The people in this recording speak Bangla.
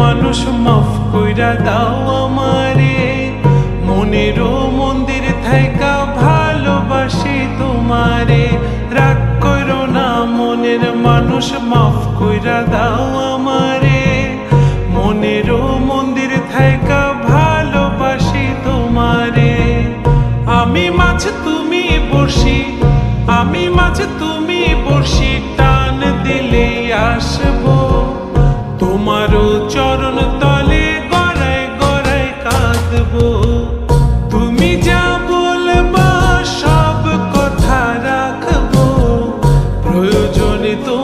মানুষ মাফ কইরা দাও আমারে, মনেরও মন্দির থাইকা ভালোবাসি তোমারে। রাগ করো না মনের মানুষ, মাফ কইরা দাও আমারে, মনেরও মন্দির থাইকা ভালোবাসি তোমারে। আমি মাছ তুমি বড়শি, আমি মাছ তুমি বড়শি, টান দিলে আসবো তোমারও চরণ তলে, গড়ায় গড়ায় কাঁদবো। তুমি যা বলবা সব কথা রাখবো, প্রয়োজনে তো